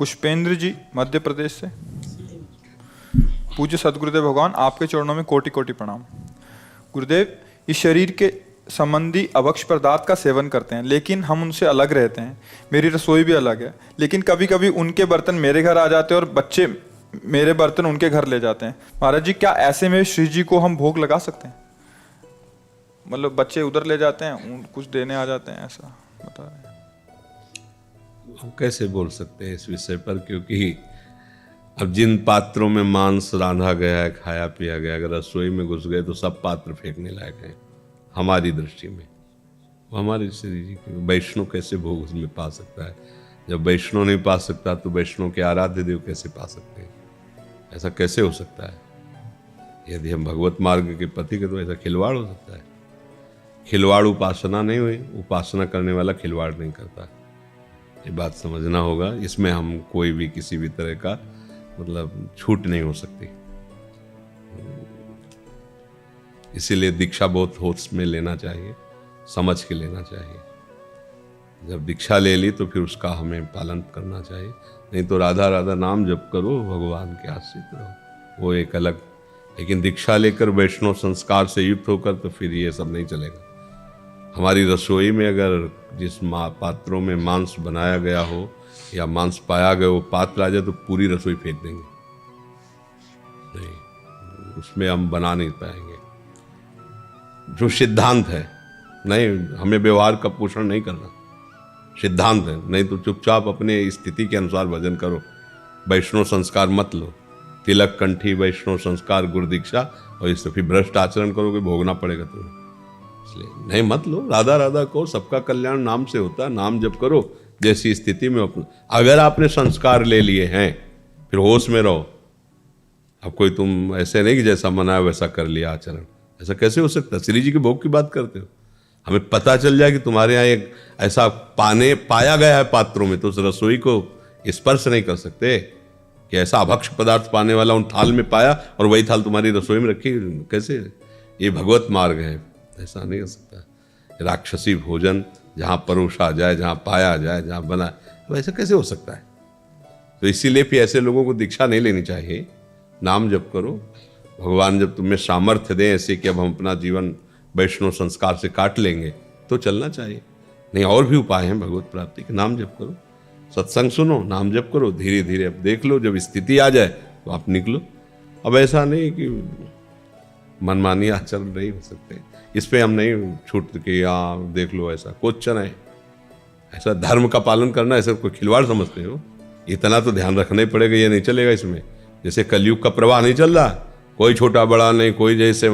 पुष्पेंद्र जी मध्य प्रदेश से। पूज्य सदगुरुदेव भगवान, आपके चरणों में कोटि कोटि प्रणाम। गुरुदेव, इस शरीर के संबंधी अभक्ष पदार्थ का सेवन करते हैं, लेकिन हम उनसे अलग रहते हैं। मेरी रसोई भी अलग है, लेकिन कभी कभी उनके बर्तन मेरे घर आ जाते हैं और बच्चे मेरे बर्तन उनके घर ले जाते हैं। महाराज जी, क्या ऐसे में श्री जी को हम भोग लगा सकते हैं? मतलब बच्चे उधर ले जाते हैं, कुछ देने आ जाते हैं, ऐसा बता रहे हैं। हम कैसे बोल सकते हैं इस विषय पर, क्योंकि अब जिन पात्रों में मांस रांधा गया है, खाया पिया गया, अगर रसोई में घुस गए तो सब पात्र फेंकने लायक हैं हमारी दृष्टि में। हमारे श्री जी के वैष्णव कैसे भोग उसमें पा सकता है? जब वैष्णव नहीं पा सकता तो वैष्णव के आराध्य देव कैसे पा सकते हैं? ऐसा कैसे हो सकता है? यदि हम भगवत मार्ग के पति के, तो ऐसा खिलवाड़ हो सकता है? खिलवाड़ उपासना नहीं हुई, उपासना करने वाला खिलवाड़ नहीं करता। ये बात समझना होगा। इसमें हम कोई भी किसी भी तरह का मतलब छूट नहीं हो सकती। इसीलिए दीक्षा बहुत होश में लेना चाहिए, समझ के लेना चाहिए। जब दीक्षा ले ली तो फिर उसका हमें पालन करना चाहिए। नहीं तो राधा राधा नाम जप करो, भगवान के आश्रित रहो, वो एक अलग। लेकिन दीक्षा लेकर वैष्णव संस्कार से युक्त होकर तो फिर ये सब नहीं चलेगा। हमारी रसोई में अगर जिस पात्रों में मांस बनाया गया हो या मांस पाया गया, वो पात्र आ जाए तो पूरी रसोई फेंक देंगे। नहीं, उसमें हम बना नहीं पाएंगे। जो सिद्धांत है, नहीं, हमें व्यवहार का पोषण नहीं करना, सिद्धांत है। नहीं तो चुपचाप अपने स्थिति के अनुसार भजन करो, वैष्णव संस्कार मत लो। तिलक कंठी वैष्णव संस्कार गुरु दीक्षा, और इससे फिर भ्रष्ट आचरण करोगे, भोगना पड़ेगा तुम्हें। इसलिए नहीं, मत लो। राधा राधा को सबका कल्याण नाम से होता है। नाम जप करो जैसी स्थिति में। अगर आपने संस्कार ले लिए हैं फिर होश में रहो। अब कोई तुम ऐसे नहीं कि जैसा मना है वैसा कर लिया आचरण, ऐसा कैसे हो सकता? श्री जी के भोग की बात करते हो। हमें पता चल जाए कि तुम्हारे यहाँ एक ऐसा पाया गया है पात्रों में, तो उस रसोई को स्पर्श नहीं कर सकते कि ऐसा अभक्ष पदार्थ पाने वाला उन थाल में पाया और वही थाल तुम्हारी रसोई में रखी। कैसे? ये भगवत मार्ग है, ऐसा नहीं हो सकता। राक्षसी भोजन जहाँ परोसा जाए, जहाँ पाया जाए, जहाँ बना, तो ऐसा कैसे हो सकता है? तो इसीलिए फिर ऐसे लोगों को दीक्षा नहीं लेनी चाहिए। नाम जप करो। भगवान जब तुम्हें सामर्थ्य दें ऐसे कि अब हम अपना जीवन वैष्णव संस्कार से काट लेंगे, तो चलना चाहिए। नहीं, और भी उपाय हैं भगवत प्राप्ति के। नाम जप करो, सत्संग सुनो, नाम जप करो। धीरे धीरे अब देख लो, जब स्थिति आ जाए तो आप निकलो। अब ऐसा नहीं कि मनमानी आचरण नहीं हो सकते। इस पे हम नहीं छूट के यहाँ देख लो, ऐसा क्वेश्चन है। ऐसा धर्म का पालन करना ऐसा कोई खिलवाड़ समझते हो? इतना तो ध्यान रखना ही पड़ेगा, ये नहीं चलेगा इसमें। जैसे कलयुग का प्रवाह नहीं चल रहा, कोई छोटा बड़ा नहीं, कोई जैसे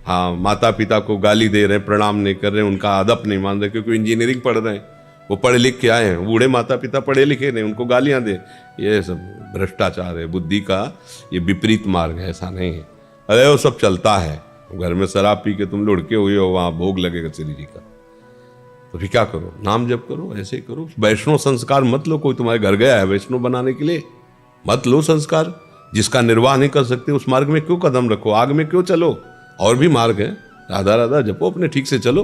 हाँ माता पिता को गाली दे रहे हैं, प्रणाम नहीं कर रहे हैं, उनका अदब नहीं मान रहे, क्योंकि इंजीनियरिंग पढ़ रहे हैं, वो पढ़े लिख के आए हैं। बूढ़े माता पिता पढ़े लिखे नहीं, उनको गालियाँ दे, ये सब भ्रष्टाचार है। बुद्धि का ये विपरीत मार्ग है, ऐसा नहीं है। अरे वो सब चलता है। घर में शराब पी के तुम लुढ़के हुए हो, वहाँ भोग लगेगा श्री जी का, तो फिर क्या करो? नाम जप करो, ऐसे ही करो। वैष्णव संस्कार मत लो। कोई तुम्हारे घर गया है वैष्णव बनाने के लिए, मत लो संस्कार। जिसका निर्वाह नहीं कर सकते उस मार्ग में क्यों कदम रखो? आग में क्यों चलो? और भी मार्ग है। राधा राधा जपो, अपने ठीक से चलो,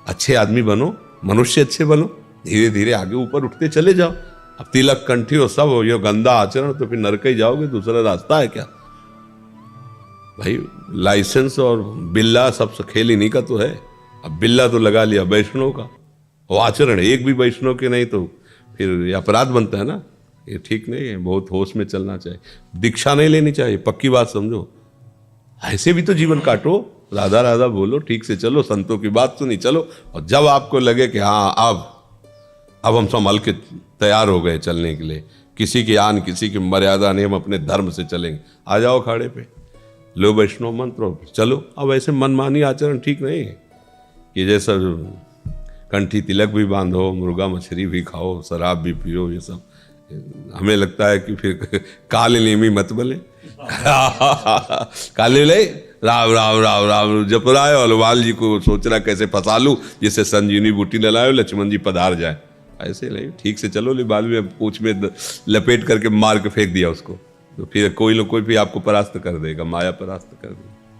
अच्छे आदमी बनो, मनुष्य अच्छे बनो, धीरे धीरे आगे ऊपर उठते चले जाओ। अब तिलक कंठी हो सब हो, ये गंदा आचरण, तो फिर नरक ही जाओगे, दूसरा रास्ता है क्या भाई? लाइसेंस और बिल्ला सब खेल इन्हीं का तो है। अब बिल्ला तो लगा लिया वैष्णव का, वो आचरण एक भी वैष्णव के नहीं, तो फिर अपराध बनता है ना। ये ठीक नहीं है। बहुत होश में चलना चाहिए। दीक्षा नहीं लेनी चाहिए, पक्की बात समझो। ऐसे भी तो जीवन काटो, राधा राधा बोलो, ठीक से चलो, संतों की बात सुनी चलो। और जब आपको लगे कि हाँ अब हम संभल के तैयार हो गए चलने के लिए, किसी की आन किसी की मर्यादा नहीं, हम अपने धर्म से चलेंगे, आ जाओ खाड़े पे, लो वैष्णव मंत्र, चलो। अब ऐसे मनमानी आचरण ठीक नहीं है कि जैसा कंठी तिलक भी बांधो, मुर्गा मछली भी खाओ, शराब भी पियो, ये सब हमें लगता है कि फिर काले नेमी मत बोले काले ले राम राम राम राम जप रहा है, हनुमान जी को सोच रहा कैसे फंसा लूं जिससे संजीवनी बूटी न लाए, लक्ष्मण जी पधार जाए। ऐसे नहीं, ठीक से चलो। ले बाद में पूंछ में लपेट करके मार के फेंक दिया उसको, तो फिर कोई ना कोई भी आपको परास्त कर देगा, माया परास्त कर देगी।